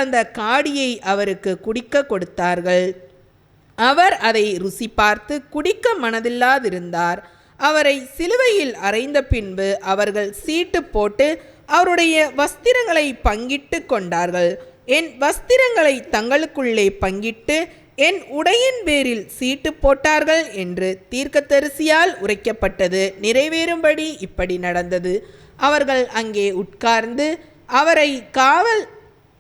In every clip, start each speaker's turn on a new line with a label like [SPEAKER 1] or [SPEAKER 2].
[SPEAKER 1] அந்த காடியை அவருக்கு குடிக்க கொடுத்தார்கள். அவர் அதை ருசி பார்த்து குடிக்க மனதில்லாதிருந்தார். அவரை சிலுவையில் அறைந்த பின்பு அவர்கள் சீட்டு போட்டு அவருடைய வஸ்திரங்களை பங்கிட்டு கொண்டார்கள். என் வஸ்திரங்களை தங்களுக்குள்ளே பங்கிட்டு என் உடையின் பேரில் சீட்டு போட்டார்கள் என்று தீர்க்கதரிசியால் உரைக்கப்பட்டது நிறைவேறும்படி இப்படி நடந்தது. அவர்கள் அங்கே உட்கார்ந்து அவரை காவல்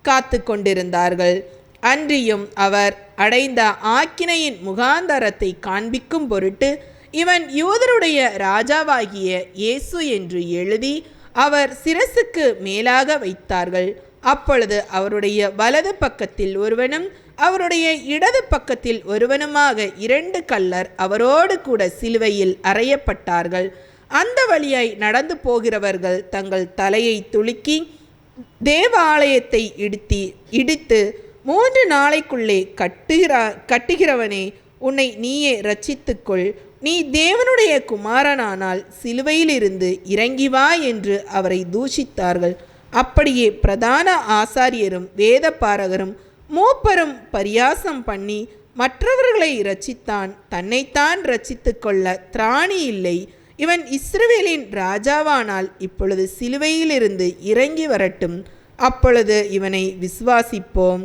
[SPEAKER 1] காத்து கொண்டிருந்தார்கள். அன்றியும் அவர் அடைந்த ஆக்கினையின் முகாந்தரத்தை காண்பிக்கும் பொருட்டு, இவன் யூதருடைய ராஜாவாகிய இயேசு என்று எழுதி அவர் சிரசுக்கு மேலாக வைத்தார்கள். அப்பொழுது அவருடைய வலது பக்கத்தில் ஒருவனும் அவருடைய இடது பக்கத்தில் ஒருவனுமாக 2 கள்ளர் அவரோடு கூட சிலுவையில் அறையப்பட்டார்கள். அந்த வழியாய் நடந்து போகிறவர்கள் தங்கள் தலையை துலுக்கி தேவாலயத்தை இடித்து 3 நாளைக்குள்ளே கட்டுகிறவனே, உன்னை நீயே இரட்சித்துக்கொள், நீ தேவனுடைய குமாரனானால் சிலுவையிலிருந்து இறங்கி வா என்று அவரை தூஷித்தார்கள். அப்படியே பிரதான ஆசாரியரும் வேதபாரகரும் மூப்பரும் பரியாசம் பண்ணி, மற்றவர்களை இரட்சித்தான், தன்னைத்தான் இரட்சித்து கொள்ள திராணி இல்லை. இவன் இஸ்ரவேலின் ராஜாவானால் இப்பொழுது சிலுவையிலிருந்து இறங்கி வரட்டும், அப்பொழுது இவனை விசுவாசிப்போம்.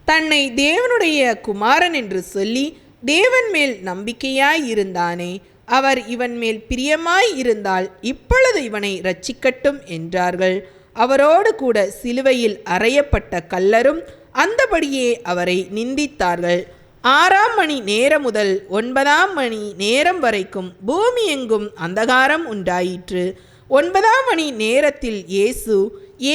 [SPEAKER 1] தன்னை தேவனுடைய குமாரன் என்று சொல்லி தேவன் மேல் நம்பிக்கையாய் இருந்தானே, அவர் இவன் மேல் பிரியமாய் இருந்தால் இப்பொழுது இவனை இரட்சிக்கட்டும் என்றார்கள். அவரோடு கூட சிலுவையில் அறையப்பட்ட கள்ளரும் அந்தபடியே அவரை நிந்தித்தார்கள். 6ஆம் மணி நேரம் முதல் 9ஆம் மணி நேரம் வரைக்கும் பூமி எங்கும் அந்தகாரம் உண்டாயிற்று. 9ஆம் மணி நேரத்தில் இயேசு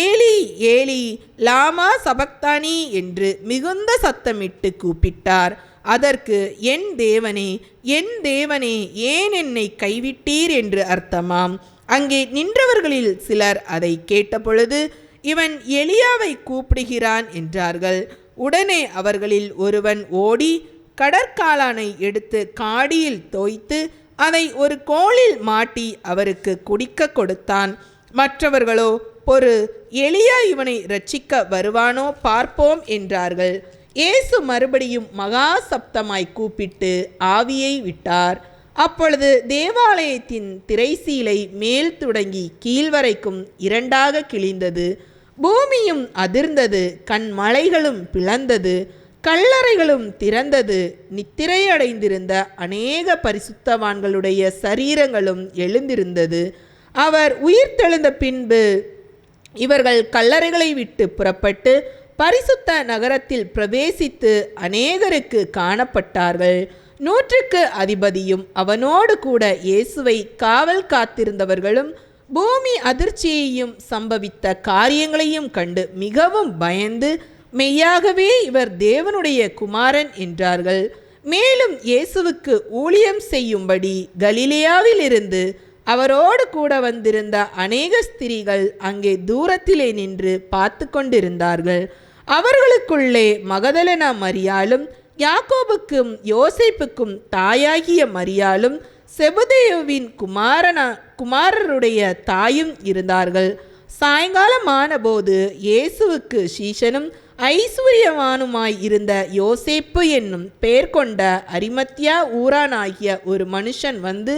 [SPEAKER 1] ஏலி ஏலி லாமா சபக்தானி என்று மிகுந்த சத்தமிட்டு கூப்பிட்டார். அதற்கு என் தேவனே என் தேவனே ஏன் என்னை கைவிட்டீர் என்று அர்த்தமாம். அங்கே நின்றவர்களில் சிலர் அதை கேட்டபொழுது, இவன் எலியாவை கூப்பிடுகிறான் என்றார்கள். உடனே அவர்களில் ஒருவன் ஓடி கடற்காளானை எடுத்து காடியில் தோய்த்து அதை ஒரு கோலில் மாட்டி அவருக்கு குடிக்க கொடுத்தான். மற்றவர்களோ, பொறு, எலியா இவனை இரட்சிக்க வருவானோ பார்ப்போம் என்றார்கள். இயேசு மறுபடியும் மகா சப்தமாய் கூப்பிட்டு ஆவியை விட்டார். அப்பொழுது தேவாலயத்தின் திரைசீலை மேல் தொடங்கி கீழ்வரைக்கும் 2ஆக கிழிந்தது. பூமியும் அதிர்ந்தது, கண்மலைகளும் பிளந்தது, கல்லறைகளும் திறந்தது. நித்திரையடைந்திருந்த அநேக பரிசுத்தவான்களுடைய சரீரங்களும் எழுந்திருந்தது. அவர் உயிர்த்தெழுந்த பின்பு இவர்கள் கல்லறைகளை விட்டு புறப்பட்டு பரிசுத்த நகரத்தில் பிரவேசித்து அநேகருக்கு காணப்பட்டார்கள். 100க்கு அதிபதியும் அவனோடு கூட இயேசுவை காவல் காத்திருந்தவர்களும் பூமி அதிர்ச்சியையும் சம்பவித்த காரியங்களையும் கண்டு மிகவும் பயந்து, மெய்யாகவே இவர் தேவனுடைய குமாரன் என்றார்கள். மேலும் இயேசுவுக்கு ஊழியம் செய்யும்படி கலிலேயாவிலிருந்து அவரோடு கூட வந்திருந்த அநேக ஸ்திரீகள் அங்கே தூரத்திலே நின்று பார்த்து கொண்டிருந்தார்கள். அவர்களுக்குள்ளே மகதலேனா மரியாளும், யாக்கோபுக்கும் யோசேப்புக்கும் தாயாகிய மரியாளும், செபதேயுவின் குமாரருடைய தாயும் இருந்தார்கள். சாயங்காலமான போது இயேசுவுக்கு சீஷனும் ஐஸ்வர்யவானுமாய் இருந்த யோசேப்பு என்னும் பெயர் கொண்ட அரிமத்தியா ஊரானாகிய ஒரு மனுஷன் வந்து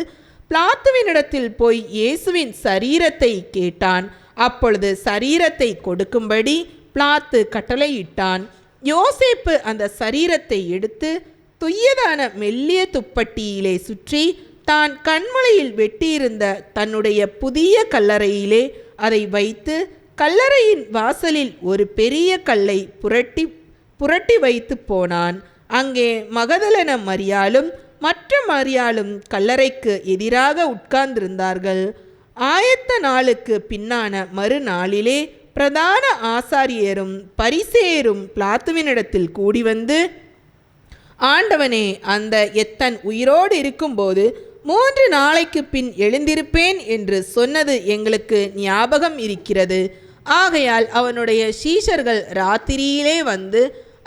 [SPEAKER 1] பிலாத்துவினிடத்தில் போய் இயேசுவின் சரீரத்தை கேட்டான். அப்பொழுது சரீரத்தை கொடுக்கும்படி பிலாத்து கட்டளையிட்டான். யோசேப்பு அந்த சரீரத்தை எடுத்து துய்யதான மெல்லிய துப்பட்டியிலே சுற்றி தான் கண்மலையில் வெட்டியிருந்த தன்னுடைய புதிய கல்லறையிலே அதை வைத்து கல்லறையின் வாசலில் ஒரு பெரிய கல்லை புரட்டி வைத்து போனான். அங்கே மகதலேனா மரியாளும் மற்ற மரியாளும் கல்லறைக்கு எதிராக உட்கார்ந்திருந்தார்கள். ஆயத்த நாளுக்கு பின்னான மறுநாளிலே பிரதான ஆசாரியரும் பரிசேயரும் பிலாத்துவினிடத்தில் கூடி வந்து, ஆண்டவனே, அந்த எத்தன் உயிரோடு இருக்கும்போது 3 நாளைக்கு பின் எழுந்திருப்பேன் என்று சொன்னது எங்களுக்கு ஞாபகம் இருக்கிறது. ஆகையால் அவனுடைய சீஷர்கள் ராத்திரியிலே வந்து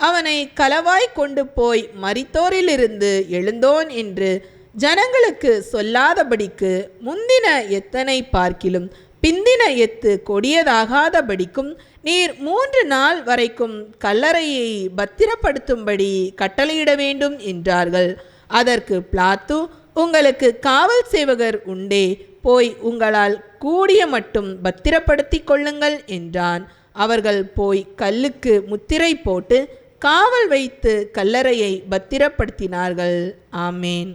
[SPEAKER 1] அவனை களவாய் கொண்டு போய் மரித்தோரிலிருந்து எழுந்தோன் என்று ஜனங்களுக்கு சொல்லாதபடிக்கு முந்தின எத்தனை பார்க்கிலும் பிந்தின எத்து கொடியதாகாதபடிக்கும் நீர் 3 நாள் வரைக்கும் கல்லறையை பத்திரப்படுத்தும்படி கட்டளையிட வேண்டும் என்றார்கள். அதற்கு பிலாத்து, உங்களுக்கு காவல் சேவகர் உண்டே, போய் உங்களால் கூடிய மட்டும் பத்திரப்படுத்தி கொள்ளுங்கள் என்றான். அவர்கள் போய் கல்லுக்கு முத்திரை போட்டு காவல் வைத்து கல்லறையை பத்திரப்படுத்தினார்கள். ஆமேன்.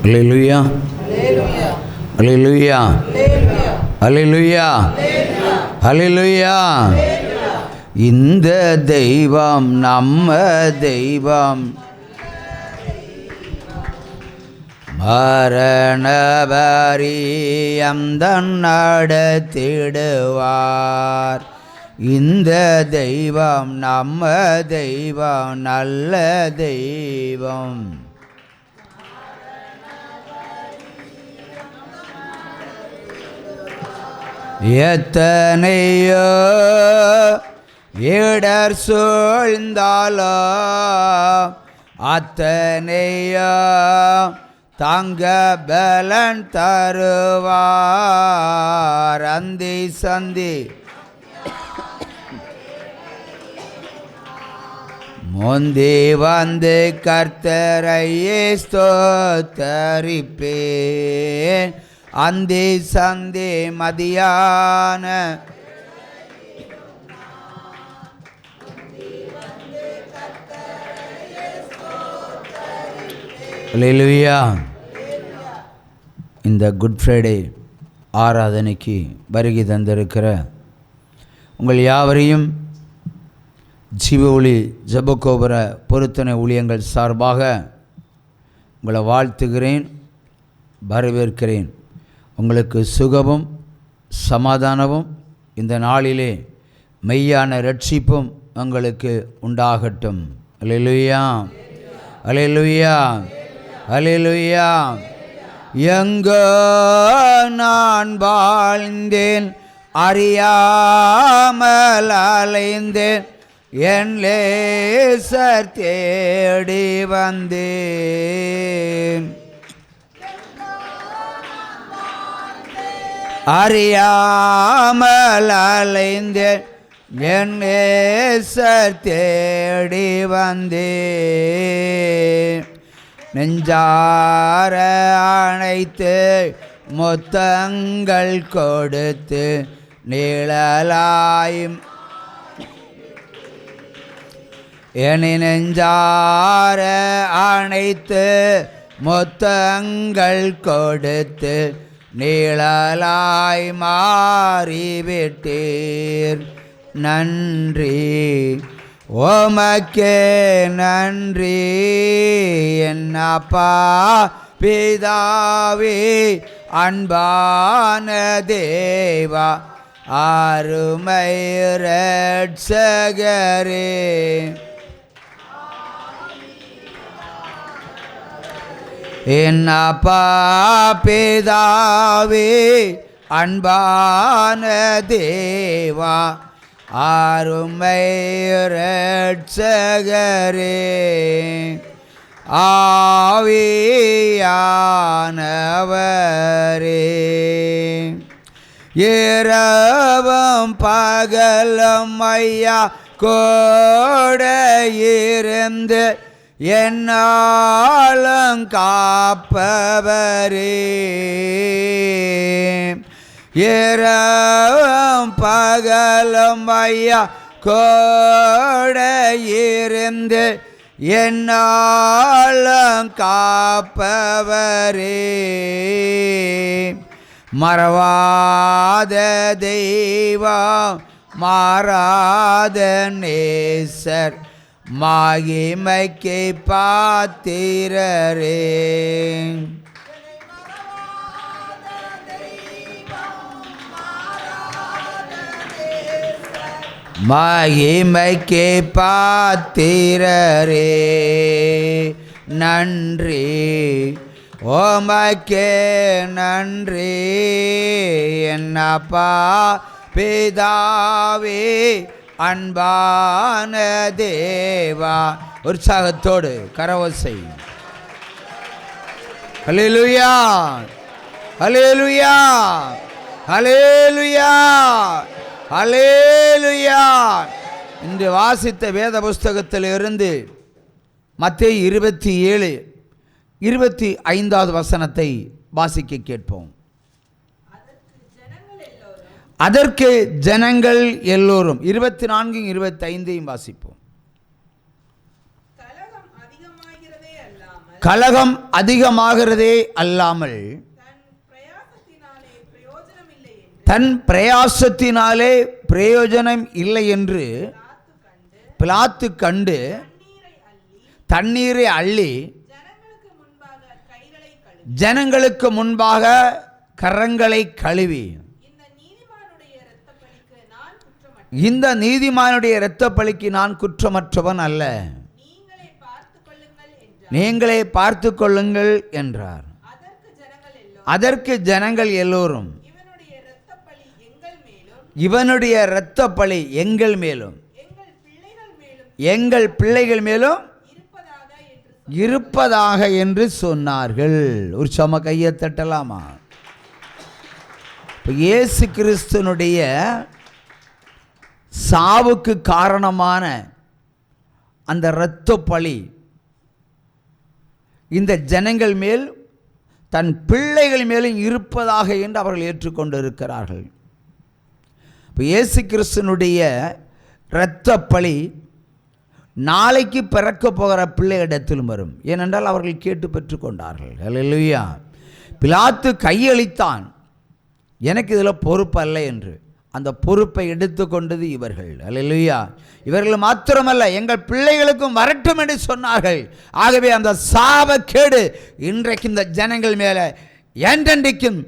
[SPEAKER 2] அல்லேலூயா, அல்லேலூயா, அல்லேலூயா, அல்லேலூயா. இந்த தெய்வம் நம்ம தெய்வம், மரண பரியந்தம் நடத்திடுவார். இந்த தெய்வம் நம்ம தெய்வம், நல்ல தெய்வம். எத்தனையோ இடர் சூழ்ந்தாலோ அத்தனையோ தங்க பலன் தருவார். அந்தி சந்தி முந்தி வந்து கர்த்தரையே ஸ்தோத்தரிப்பேன். அந்தி சந்தி மதியான அல்லேலூயா. இந்த குட் ஃப்ரைடே ஆராதனைக்கு வருகை தந்திருக்கிற உங்கள் யாவரையும் ஜீவ ஒளி ஜெபக்கோபுர பொருத்தனை ஊழியங்கள் சார்பாக உங்களை வாழ்த்துகிறேன், வரவேற்கிறேன். உங்களுக்கு சுகமும் சமாதானமும் இந்த நாளிலே மெய்யான ரட்சிப்பும் உங்களுக்கு உண்டாகட்டும். அல்லேலூயா, அல்லேலூயா, அல்லேலூயா. எங்கோ நான் வாழ்ந்தேன், அறியாமல் அலைந்தேன், என் லேசர் தேடி வந்தேன். அறியாமல் அலைந்தேன், என் நேசர் தேடி வந்தேன். நெஞ்சார அணைத்து முத்தங்கள் கொடுத்து நீழலாயும் என்னை நெஞ்சார அணைத்து முத்தங்கள் கொடுத்து நீழலாய் மாறிவிட்டீர். நன்றி உமக்கே நன்றி என் அப்பா பிதாவே, அன்பான தேவா, அருமை இரட்சகரே. என் அப்பா பிதாவே, அன்பான தேவா, அருமை இரட்சகரே. ஆவியானவரே, இரவும் பகலும் ஐயா கூட இருந்து என்னாலும் காப்பவரே. இரவும் பகலும் ஐயா கூட இருந்து என்னாலும் காப்பவரே. மறவாத தெய்வம், மாறாத நேசர், மகிமைக்கு பாத்திரரே. மகிமைக்கு பாத்திரரே நன்றி, உமக்கே நன்றி என்னப்பா பிதாவே அன்பான தேவா. உற்சாகத்தோடு கரவசை. ஹல்லேலூயா, ஹல்லேலூயா, ஹல்லேலூயா, ஹல்லேலூயா. இன்று வாசித்த வேத புஸ்தகத்திலிருந்து மத்தேயு 27:25 வசனத்தை வாசிக்க கேட்போம். அதற்கு ஜனங்கள் எல்லோரும் 24-25 வாசிப்போம். கலகம் அதிகமாகிறதே அல்லாமல் தன் பிரயாசத்தினாலே பிரயோஜனம் இல்லை என்று பிலாத்து கண்டு தண்ணீரை அள்ளி ஜனங்களுக்கு முன்பாக கரங்களை கழுவி, இந்த நீதிமானுடைய இரத்த பலிக்கு நான் குற்றமற்றவன் அல்ல, நீங்களே பார்த்து கொள்ளுங்கள் என்றார். அதற்கு ஜனங்கள் எல்லோரும் இவனுடைய இரத்த பலி எங்கள் மேலும் எங்கள் பிள்ளைகள் மேலும் இருப்பதாக என்று சொன்னார்கள். ஒரு சம கையை தட்டலாமா? இப்போ இயேசு கிறிஸ்துனுடைய சாவுக்கு காரணமான அந்த இரத்த பலி இந்த ஜனங்கள் மேல் தன் பிள்ளைகள் மேலும் இருப்பதாக என்று அவர்கள் ஏற்றுக்கொண்டு இருக்கிறார்கள். இப்போ இயேசு கிறிஸ்துனுடைய இரத்த பலி நாளைக்கு பிறக்க போகிற பிள்ளையிடத்திலும் வரும். ஏனென்றால் அவர்கள் கேட்டு பெற்றுக்கொண்டார்கள். ஹல்லேலூயா. பிலாத்து கையளித்தான், எனக்கு இதில் பொறுப்பு அல்ல என்று. அந்த பொறுப்பை எடுத்துக்கொண்டது இவர்கள். ஹல்லேலூயா. இவர்கள் மாத்திரமல்ல, எங்கள் பிள்ளைகளுக்கும் வரட்டும் என்று சொன்னார்கள். ஆகவே அந்த சாபக்கேடு இன்றைக்கு இந்த ஜனங்கள் மேலே என்றென்றைக்கும்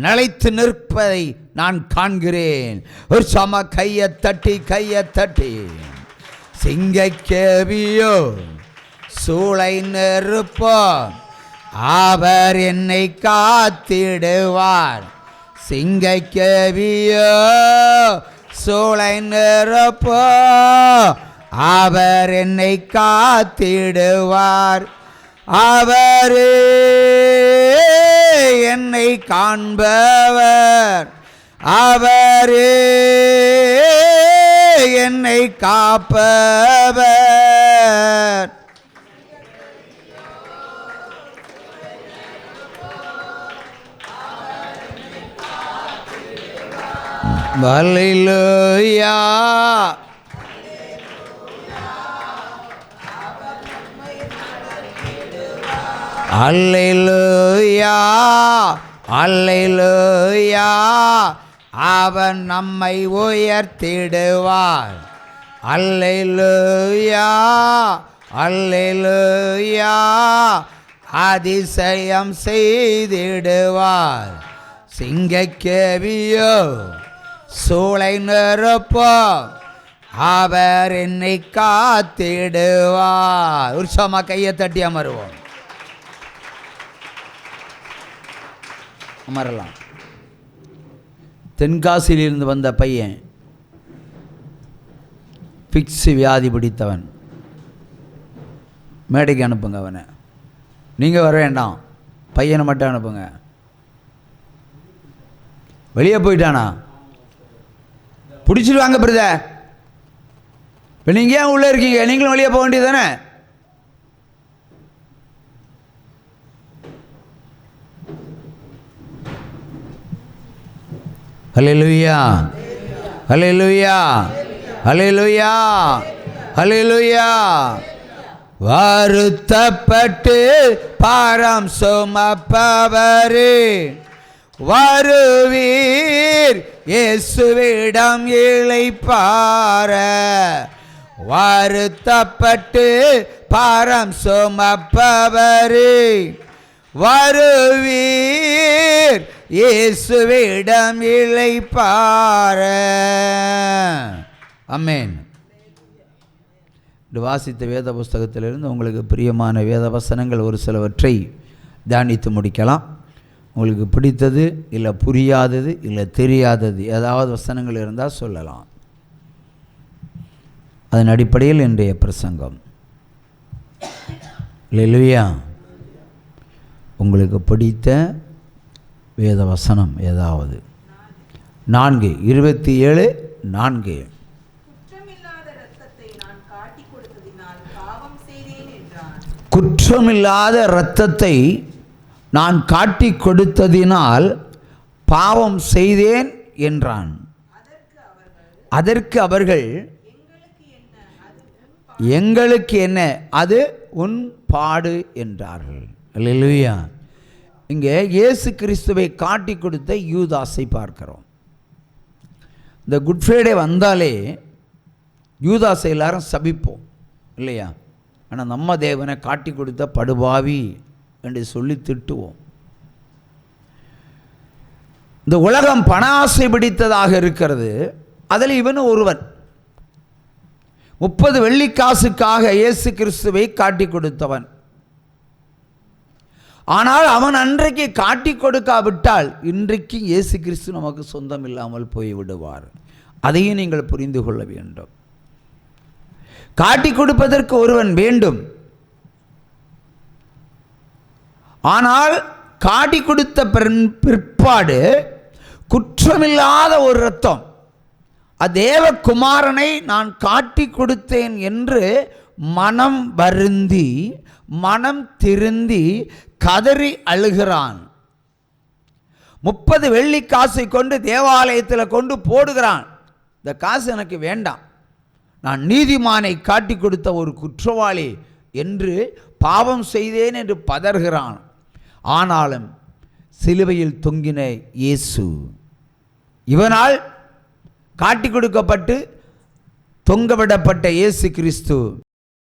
[SPEAKER 2] நிலைத்து நிற்பதை நான் காண்கிறேன். ஒரு சம கையை தட்டி சிங்கக்கேவியோ சூளை நெருப்போ அவர் என்னை காத்திடுவார். சிங்கக்கேவியோ சூளை நெருப்போ அவர் என்னை காத்திடுவார். அவரே என்னை காண்பவர், அவரே என்னை காப்பவர். ஹல்லேலூயா, அல்லேலூயா, அல்லேலூயா. அவன் நம்மை உயர்த்திடுவார். அல்லேலூயா, அல்லேலூயா. அதிசயம் செய்திடுவார். சிங்கக்கேவியோ சூளை நெருப்போ அவர் என்னை காத்திடுவார். உற்சாகமா கையை தட்டி அமருவோம். அமரலாம். தென்காசியிலிருந்து வந்த பையன், பிக்ஸ் வியாதி பிடித்தவன். மேடைக்கு அனுப்புங்க அவனை. நீங்கள் வர வேண்டாம், பையனை மட்டும் அனுப்புங்க. வெளியே போயிட்டானா பிடிச்சிடுவாங்க பிரதர். இப்போ நீங்கள் ஏன் உள்ளே இருக்கீங்க? நீங்களும் வெளியே போக வேண்டியது தானே? ஹல்லேலூயா, ஹல்லேலூயா, ஹல்லேலூயா, ஹல்லேலூயா. வருத்தப்பட்டு பாரம் சுமப்பவரே வருவீர், இயேசுவிடம் இளைப்பாற. வருத்தப்பட்டு பாரம் சுமப்பவரே வருவீர், இயேசுவிடம் இளைப்பாற. ஆமென். வாசித்த வேத புஸ்தகத்திலிருந்து உங்களுக்கு பிரியமான வேத வசனங்கள் ஒரு சிலவற்றை தியானித்து முடிக்கலாம். உங்களுக்கு பிடித்தது இல்லை புரியாதது இல்லை தெரியாதது ஏதாவது வசனங்கள் இருந்தால் சொல்லலாம். அதன் அடிப்படையில் இன்றைய பிரசங்கம். அல்லேலூயா. உங்களுக்கு பிடித்த வேத வசனம் ஏதாவது 4:27 குற்றமில்லாத இரத்தத்தை நான் காட்டி கொடுத்ததினால் பாவம் செய்தேன் என்றான். அதற்கு அவர்கள் எங்களுக்கு என்ன, அது உன் பாடு என்றார்கள். அல்லேலூயா. இங்கே இயேசு கிறிஸ்துவை காட்டி கொடுத்த யூதாசை பார்க்கிறோம். இந்த குட் ஃப்ரைடே வந்தாலே யூதாசை எல்லாரும் சபிப்போம் இல்லையா? ஆனால் நம்ம தேவனை காட்டி கொடுத்த படுபாவி என்று சொல்லி திட்டுவோம். இந்த உலகம் பண ஆசை பிடித்ததாக இருக்கிறது. அதில் இவன் ஒருவன் 30 வெள்ளிக்காசுக்காக இயேசு கிறிஸ்துவை காட்டி கொடுத்தவன். ஆனால் அவன் அன்றைக்கு காட்டி கொடுக்காவிட்டால் இன்றைக்கு இயேசு கிறிஸ்து நமக்கு சொந்தம் இல்லாமல் போய்விடுவார். அதையும் நீங்கள் புரிந்து கொள்ள வேண்டும். காட்டி கொடுப்பதற்கு ஒருவன் வேண்டும். ஆனால் காட்டி கொடுத்த பிற்பாடு குற்றமில்லாத ஒரு இரத்தம், தேவகுமாரனை நான் காட்டி கொடுத்தேன் என்று மனம் வருந்தி மனம் திருந்தி கதறி அழுகிறான். 30 வெள்ளிக்காசை கொண்டு தேவாலயத்தில் கொண்டு போடுகிறான். இந்த காசு எனக்கு வேண்டாம், நான் நீதிமானை காட்டி கொடுத்த ஒரு குற்றவாளி என்று பாவம் செய்தேன் என்று பதறுகிறான். ஆனாலும் சிலுவையில் தொங்கின இயேசு, இவனால் காட்டி கொடுக்கப்பட்டு தொங்கவிடப்பட்ட இயேசு கிறிஸ்து